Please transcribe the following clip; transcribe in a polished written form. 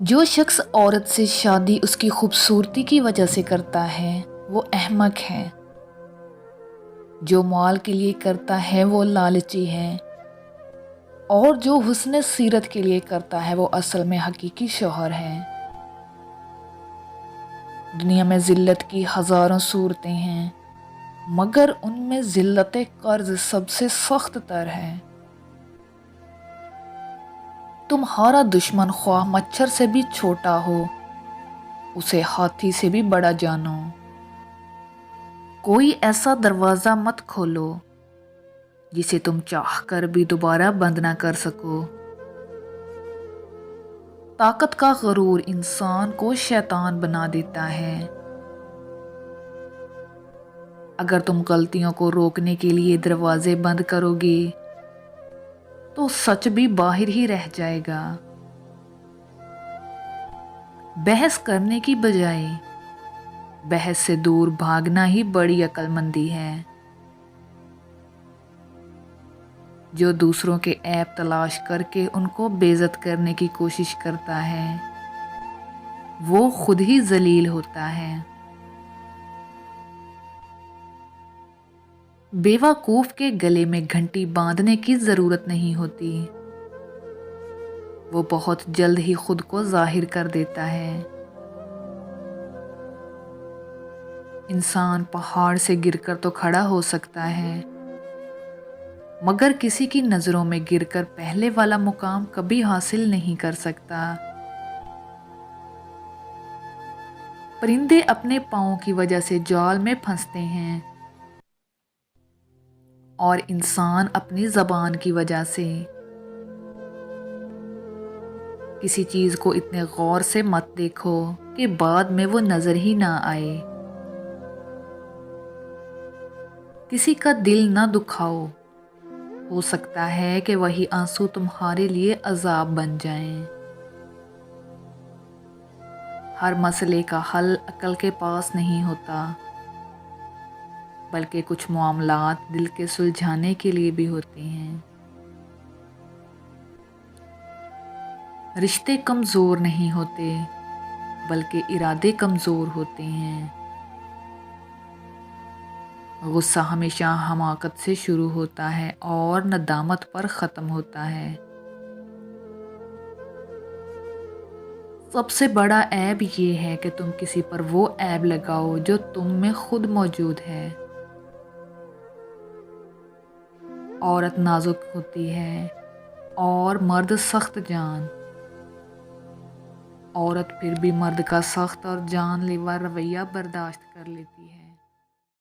جو شخص عورت سے شادی اس کی خوبصورتی کی وجہ سے کرتا ہے وہ احمق ہے۔ جو مال کے لیے کرتا ہے وہ لالچی ہے، اور جو حسن سیرت کے لیے کرتا ہے وہ اصل میں حقیقی شوہر ہے۔ دنیا میں ذلت کی ہزاروں صورتیں ہیں، مگر ان میں ذلت قرض سب سے سخت تر ہے۔ تمہارا دشمن خواہ مچھر سے بھی چھوٹا ہو، اسے ہاتھی سے بھی بڑا جانو۔ کوئی ایسا دروازہ مت کھولو جسے تم چاہ کر بھی دوبارہ بند نہ کر سکو۔ طاقت کا غرور انسان کو شیطان بنا دیتا ہے۔ اگر تم غلطیوں کو روکنے کے لیے دروازے بند کرو گے تو سچ بھی باہر ہی رہ جائے گا۔ بحث کرنے کی بجائے بحث سے دور بھاگنا ہی بڑی عقل مندی ہے۔ جو دوسروں کے عیب تلاش کر کے ان کو بے عزت کرنے کی کوشش کرتا ہے وہ خود ہی ذلیل ہوتا ہے۔ بیوقوف کے گلے میں گھنٹی باندھنے کی ضرورت نہیں ہوتی، وہ بہت جلد ہی خود کو ظاہر کر دیتا ہے۔ انسان پہاڑ سے گر کر تو کھڑا ہو سکتا ہے، مگر کسی کی نظروں میں گر کر پہلے والا مقام کبھی حاصل نہیں کر سکتا۔ پرندے اپنے پاؤں کی وجہ سے جال میں پھنستے ہیں، اور انسان اپنی زبان کی وجہ سے۔ کسی چیز کو اتنے غور سے مت دیکھو کہ بعد میں وہ نظر ہی نہ آئے۔ کسی کا دل نہ دکھاؤ، ہو سکتا ہے کہ وہی آنسو تمہارے لیے عذاب بن جائیں۔ ہر مسئلے کا حل عقل کے پاس نہیں ہوتا، بلکہ کچھ معاملات دل کے سلجھانے کے لیے بھی ہوتے ہیں۔ رشتے کمزور نہیں ہوتے، بلکہ ارادے کمزور ہوتے ہیں۔ غصہ ہمیشہ حماقت سے شروع ہوتا ہے اور ندامت پر ختم ہوتا ہے۔ سب سے بڑا عیب یہ ہے کہ تم کسی پر وہ عیب لگاؤ جو تم میں خود موجود ہے۔ عورت نازک ہوتی ہے اور مرد سخت جان۔ عورت پھر بھی مرد کا سخت اور جان لیوا رویہ برداشت کر لیتی ہے۔